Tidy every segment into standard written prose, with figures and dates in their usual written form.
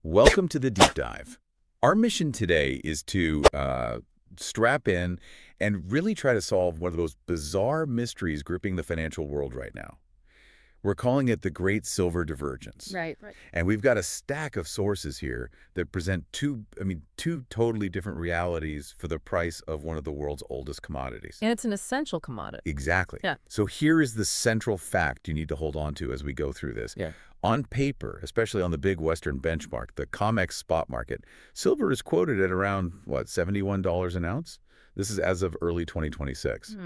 Welcome to the deep dive. Our mission today is to strap in and really try to solve one of those bizarre mysteries gripping the financial world right now. We're calling it the Great Silver Divergence. Right. And we've got a stack of sources here that present two totally different realities for the price of one of the world's oldest commodities. And it's an essential commodity. Exactly. Yeah. So here is the central fact you need to hold on to as we go through this. Yeah. On paper, especially on the big Western benchmark, the COMEX spot market, silver is quoted at around, what, $71 an ounce? This is as of early 2026.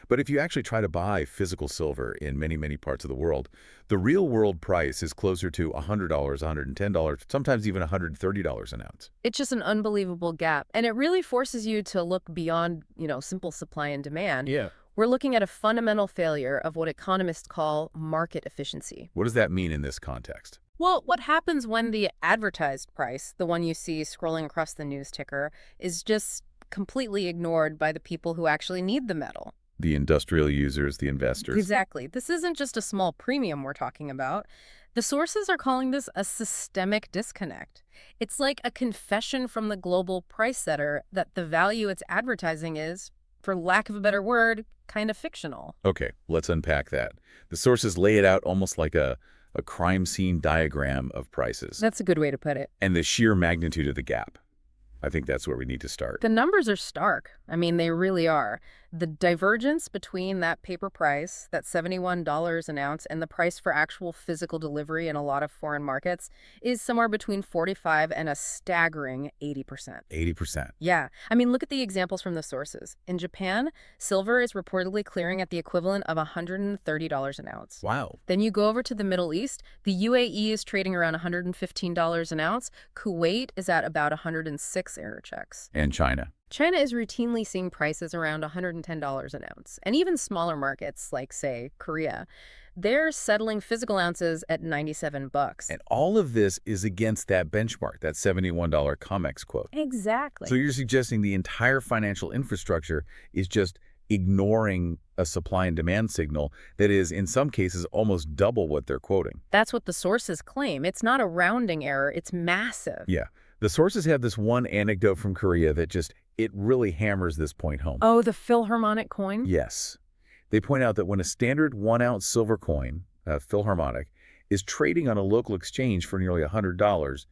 But if you actually try to buy physical silver in many, many parts of the world, the real world price is closer to $100, $110, sometimes even $130 an ounce. It's just an unbelievable gap. And it really forces you to look beyond, simple supply and demand. Yeah. We're looking at a fundamental failure of what economists call market efficiency. What does that mean in this context? Well, what happens when the advertised price, the one you see scrolling across the news ticker, is just completely ignored by the people who actually need the metal? The industrial users, the investors. Exactly. This isn't just a small premium we're talking about. The sources are calling this a systemic disconnect. It's like a confession from the global price setter that the value it's advertising is, for lack of a better word, kind of fictional. Okay, let's unpack that. The sources lay it out almost like a crime scene diagram of prices. That's a good way to put it. And the sheer magnitude of the gap. I think that's where we need to start. The numbers are stark. I mean, they really are. The divergence between that paper price, that $71 an ounce, and the price for actual physical delivery in a lot of foreign markets is somewhere between 45 and a staggering 80%. 80%. Yeah. I mean, look at the examples from the sources. In Japan, silver is reportedly clearing at the equivalent of $130 an ounce. Wow. Then you go over to the Middle East. The UAE is trading around $115 an ounce. Kuwait is at about 106 error checks. And China. China is routinely seeing prices around $110 an ounce. And even smaller markets like, say, Korea, they're settling physical ounces at $97. And all of this is against that benchmark, that $71 COMEX quote. Exactly. So you're suggesting the entire financial infrastructure is just ignoring a supply and demand signal that is, in some cases, almost double what they're quoting. That's what the sources claim. It's not a rounding error. It's massive. Yeah. The sources have this one anecdote from Korea that it really hammers this point home. Oh, the Philharmonic coin? Yes. They point out that when a standard 1-ounce silver coin, Philharmonic, is trading on a local exchange for nearly $100,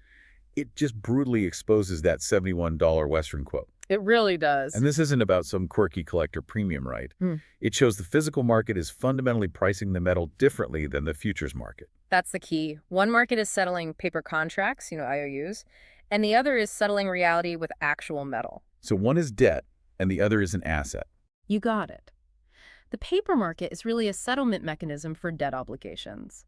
it just brutally exposes that $71 Western quote. It really does. And this isn't about some quirky collector premium, right? It shows the physical market is fundamentally pricing the metal differently than the futures market. That's the key. One market is settling paper contracts, IOUs, and the other is settling reality with actual metal. So one is debt, and the other is an asset. You got it. The paper market is really a settlement mechanism for debt obligations.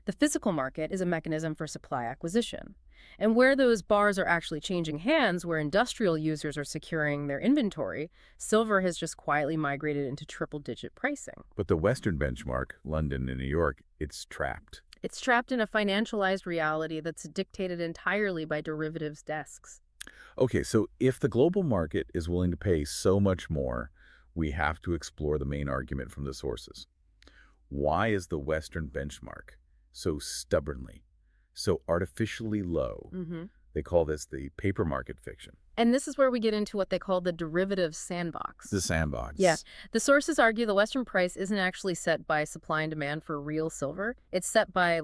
The physical market is a mechanism for supply acquisition. And where those bars are actually changing hands, where industrial users are securing their inventory, silver has just quietly migrated into triple-digit pricing. But the Western benchmark, London and New York, it's trapped. It's trapped in a financialized reality that's dictated entirely by derivatives desks. Okay, so if the global market is willing to pay so much more, we have to explore the main argument from the sources. Why is the Western benchmark so stubbornly, so artificially low? They call this the paper market fiction. And this is where we get into what they call the derivatives sandbox. The sandbox. Yeah. The sources argue the Western price isn't actually set by supply and demand for real silver. It's set by,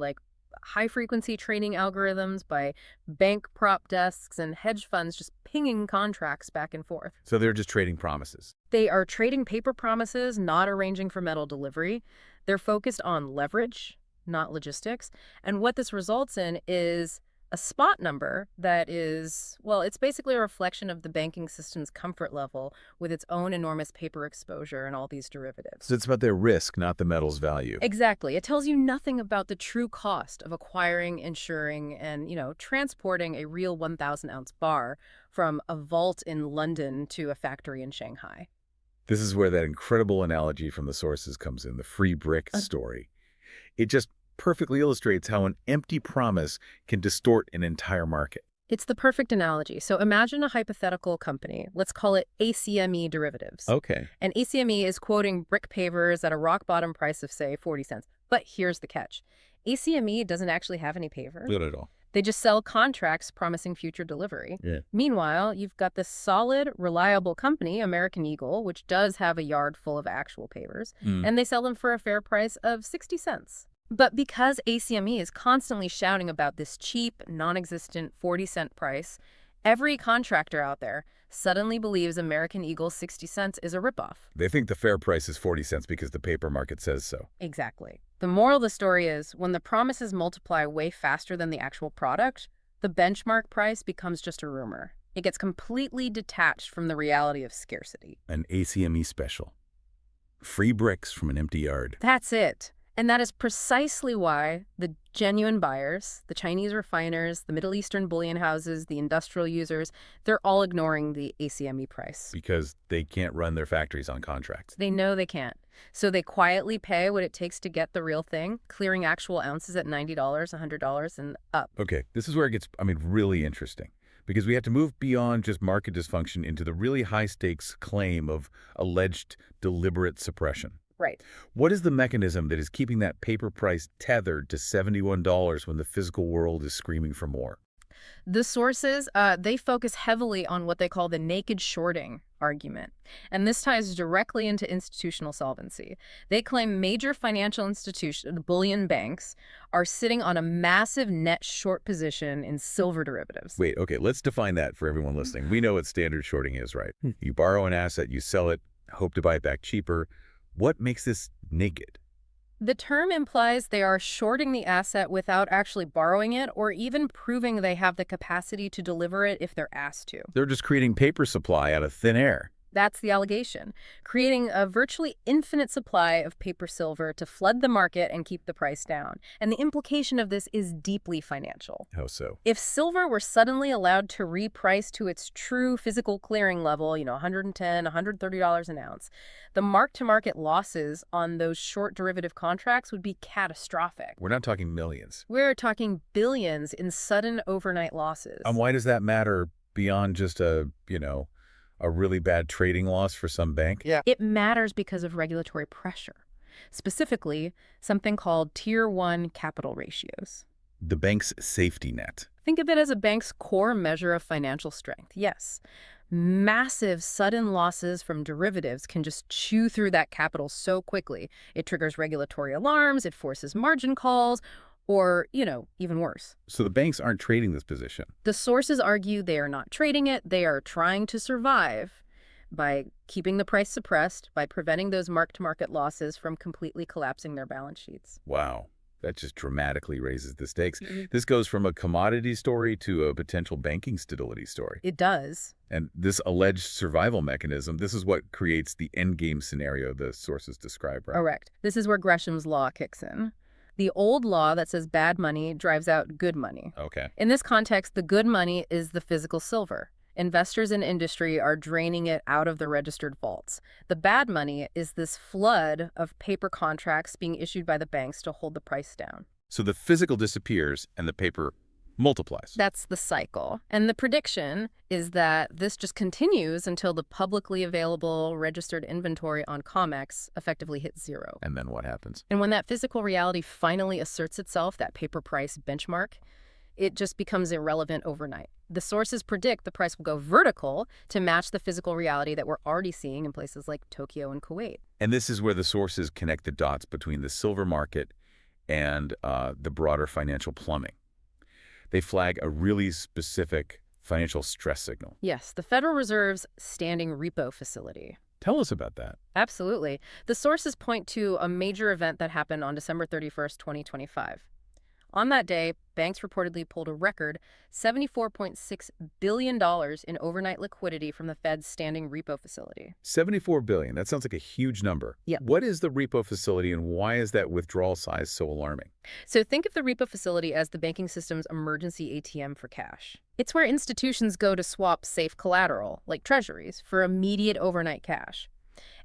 high-frequency trading algorithms, by bank prop desks, and hedge funds just pinging contracts back and forth. So they're just trading promises. They are trading paper promises, not arranging for metal delivery. They're focused on leverage, not logistics. And what this results in is a spot number that is, it's basically a reflection of the banking system's comfort level with its own enormous paper exposure and all these derivatives. So it's about their risk, not the metal's value. Exactly. It tells you nothing about the true cost of acquiring, insuring, and, transporting a real 1,000-ounce bar from a vault in London to a factory in Shanghai. This is where that incredible analogy from the sources comes in, the free brick story. It just perfectly illustrates how an empty promise can distort an entire market. It's the perfect analogy. So imagine a hypothetical company. Let's call it ACME Derivatives. Okay. And ACME is quoting brick pavers at a rock bottom price of, say, 40 cents. But here's the catch. ACME doesn't actually have any pavers. Not at all. They just sell contracts promising future delivery. Yeah. Meanwhile, you've got this solid, reliable company, American Eagle, which does have a yard full of actual papers, and they sell them for a fair price of 60 cents. But because ACME is constantly shouting about this cheap, non-existent 40-cent price, every contractor out there suddenly believes American Eagle's 60 cents is a ripoff. They think the fair price is 40 cents because the paper market says so. Exactly. The moral of the story is, when the promises multiply way faster than the actual product, the benchmark price becomes just a rumor. It gets completely detached from the reality of scarcity. An ACME special. Free bricks from an empty yard. That's it. And that is precisely why the genuine buyers, the Chinese refiners, the Middle Eastern bullion houses, the industrial users, they're all ignoring the ACME price. Because they can't run their factories on contracts. They know they can't. So they quietly pay what it takes to get the real thing, clearing actual ounces at $90, $100, and up. Okay, this is where it gets, really interesting. Because we have to move beyond just market dysfunction into the really high-stakes claim of alleged deliberate suppression. Right. What is the mechanism that is keeping that paper price tethered to $71 when the physical world is screaming for more? The sources, they focus heavily on what they call the naked shorting argument. And this ties directly into institutional solvency. They claim major financial institutions, the bullion banks, are sitting on a massive net short position in silver derivatives. Wait, okay, let's define that for everyone listening. We know what standard shorting is, right? You borrow an asset, you sell it, hope to buy it back cheaper. What makes this naked? The term implies they are shorting the asset without actually borrowing it or even proving they have the capacity to deliver it if they're asked to. They're just creating paper supply out of thin air. That's the allegation, creating a virtually infinite supply of paper silver to flood the market and keep the price down. And the implication of this is deeply financial. How so? If silver were suddenly allowed to reprice to its true physical clearing level, $110, $130 an ounce, the mark-to-market losses on those short derivative contracts would be catastrophic. We're not talking millions. We're talking billions in sudden overnight losses. Why does that matter beyond just a really bad trading loss for some bank? Yeah. It matters because of regulatory pressure, specifically something called Tier 1 capital ratios. The bank's safety net. Think of it as a bank's core measure of financial strength. Yes, massive sudden losses from derivatives can just chew through that capital so quickly. It triggers regulatory alarms, it forces margin calls, or, even worse. So the banks aren't trading this position. The sources argue they are not trading it. They are trying to survive by keeping the price suppressed, by preventing those mark-to-market losses from completely collapsing their balance sheets. Wow. That just dramatically raises the stakes. This goes from a commodity story to a potential banking stability story. It does. And this alleged survival mechanism, this is what creates the endgame scenario the sources describe, right? Correct. This is where Gresham's law kicks in. The old law that says bad money drives out good money. Okay. In this context, the good money is the physical silver. Investors in industry are draining it out of the registered vaults. The bad money is this flood of paper contracts being issued by the banks to hold the price down. So the physical disappears and the paper multiplies. That's the cycle. And the prediction is that this just continues until the publicly available registered inventory on COMEX effectively hits zero. And then what happens? And when that physical reality finally asserts itself, that paper price benchmark, it just becomes irrelevant overnight. The sources predict the price will go vertical to match the physical reality that we're already seeing in places like Tokyo and Kuwait. And this is where the sources connect the dots between the silver market and the broader financial plumbing. They flag a really specific financial stress signal. Yes, the Federal Reserve's standing repo facility. Tell us about that. Absolutely. The sources point to a major event that happened on December 31st, 2025. On that day, banks reportedly pulled a record $74.6 billion in overnight liquidity from the Fed's standing repo facility. $74 billion. That sounds like a huge number. Yep. What is the repo facility and why is that withdrawal size so alarming? So think of the repo facility as the banking system's emergency ATM for cash. It's where institutions go to swap safe collateral, like treasuries, for immediate overnight cash.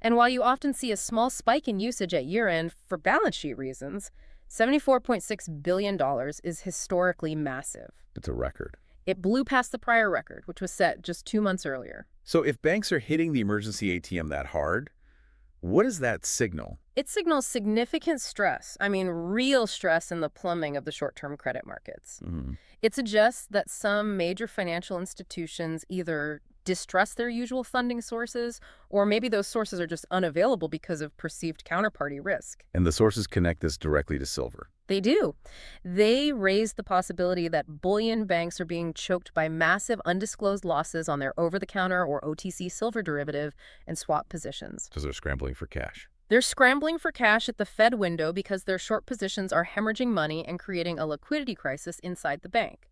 And while you often see a small spike in usage at year-end for balance sheet reasons, $74.6 billion is historically massive. It's a record. It blew past the prior record, which was set just 2 months earlier. So if banks are hitting the emergency ATM that hard, what does that signal? It signals significant stress, I mean real stress in the plumbing of the short-term credit markets. Mhm. It suggests that some major financial institutions either distrust their usual funding sources, or maybe those sources are just unavailable because of perceived counterparty risk. And the sources connect this directly to silver. They do. They raise the possibility that bullion banks are being choked by massive undisclosed losses on their over-the-counter or OTC silver derivative and swap positions. Because they're scrambling for cash. They're scrambling for cash at the Fed window because their short positions are hemorrhaging money and creating a liquidity crisis inside the bank.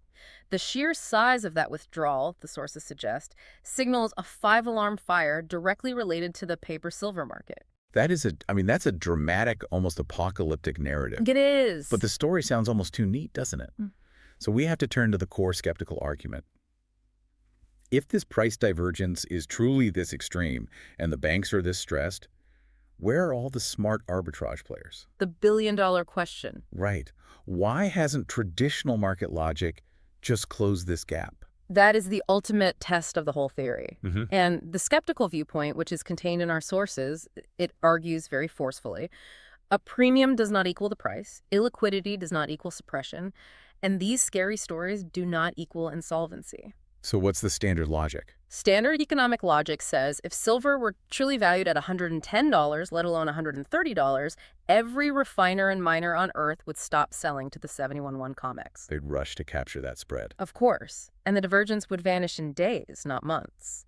The sheer size of that withdrawal, the sources suggest, signals a five-alarm fire directly related to the paper silver market. That's a dramatic, almost apocalyptic narrative. It is. But the story sounds almost too neat, doesn't it? Mm. So we have to turn to the core skeptical argument. If this price divergence is truly this extreme and the banks are this stressed, where are all the smart arbitrage players? The billion-dollar question. Right. Why hasn't traditional market logic just closed this gap? That is the ultimate test of the whole theory. Mm-hmm. And the skeptical viewpoint, which is contained in our sources, it argues very forcefully, a premium does not equal the price, illiquidity does not equal suppression, and these scary stories do not equal insolvency. So what's the standard logic? Standard economic logic says if silver were truly valued at $110, let alone $130, every refiner and miner on Earth would stop selling to the 711 COMEX. They'd rush to capture that spread. Of course. And the divergence would vanish in days, not months.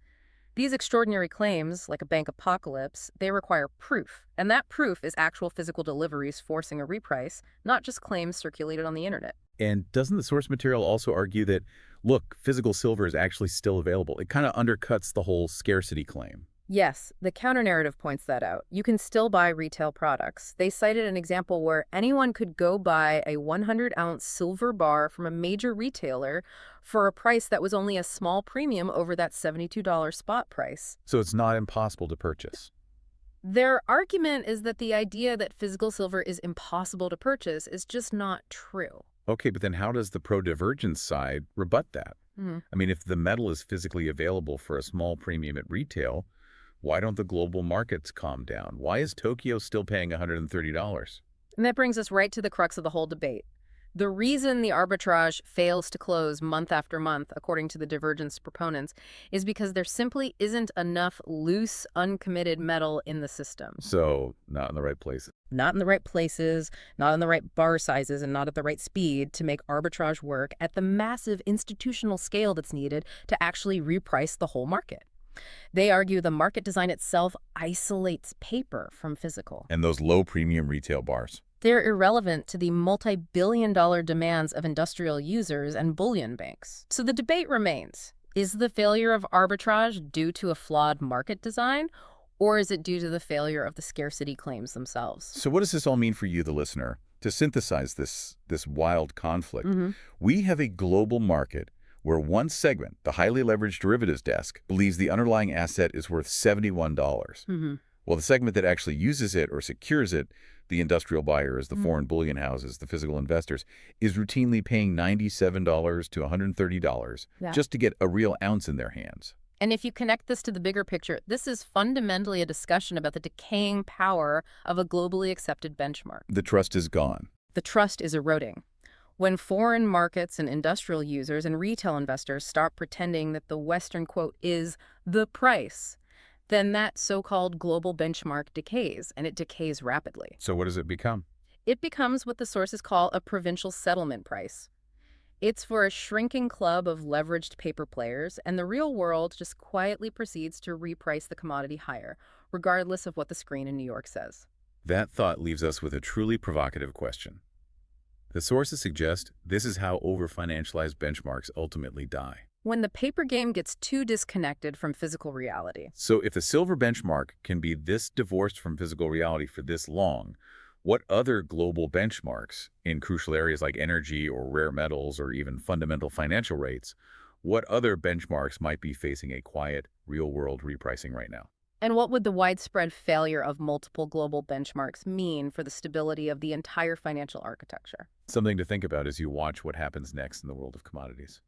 These extraordinary claims, like a bank apocalypse, they require proof. And that proof is actual physical deliveries forcing a reprice, not just claims circulated on the internet. And doesn't the source material also argue that, look, physical silver is actually still available? It kind of undercuts the whole scarcity claim. Yes, the counter-narrative points that out. You can still buy retail products. They cited an example where anyone could go buy a 100-ounce silver bar from a major retailer for a price that was only a small premium over that $72 spot price. So it's not impossible to purchase. Their argument is that the idea that physical silver is impossible to purchase is just not true. Okay, but then how does the pro-divergence side rebut that? I mean, if the metal is physically available for a small premium at retail, why don't the global markets calm down? Why is Tokyo still paying $130? And that brings us right to the crux of the whole debate. The reason the arbitrage fails to close month after month, according to the divergence proponents, is because there simply isn't enough loose, uncommitted metal in the system. So, not in the right places. Not in the right places, not in the right bar sizes, and not at the right speed to make arbitrage work at the massive institutional scale that's needed to actually reprice the whole market. They argue the market design itself isolates paper from physical. And those low premium retail bars. They're irrelevant to the multi-billion-dollar demands of industrial users and bullion banks. So the debate remains. Is the failure of arbitrage due to a flawed market design, or is it due to the failure of the scarcity claims themselves? So what does this all mean for you, the listener? To synthesize this wild conflict, we have a global market where one segment, the highly leveraged derivatives desk, believes the underlying asset is worth $71. Well, the segment that actually uses it or secures it, the industrial buyers, the foreign bullion houses, the physical investors, is routinely paying $97 to $130 just to get a real ounce in their hands. And if you connect this to the bigger picture, this is fundamentally a discussion about the decaying power of a globally accepted benchmark. The trust is gone. The trust is eroding. When foreign markets and industrial users and retail investors start pretending that the Western quote is the price, then that so-called global benchmark decays, and it decays rapidly. So what does it become? It becomes what the sources call a provincial settlement price. It's for a shrinking club of leveraged paper players, and the real world just quietly proceeds to reprice the commodity higher, regardless of what the screen in New York says. That thought leaves us with a truly provocative question. The sources suggest this is how over-financialized benchmarks ultimately die. When the paper game gets too disconnected from physical reality. So if the silver benchmark can be this divorced from physical reality for this long, what other global benchmarks in crucial areas like energy or rare metals or even fundamental financial rates, what other benchmarks might be facing a quiet, real-world repricing right now? And what would the widespread failure of multiple global benchmarks mean for the stability of the entire financial architecture? Something to think about as you watch what happens next in the world of commodities.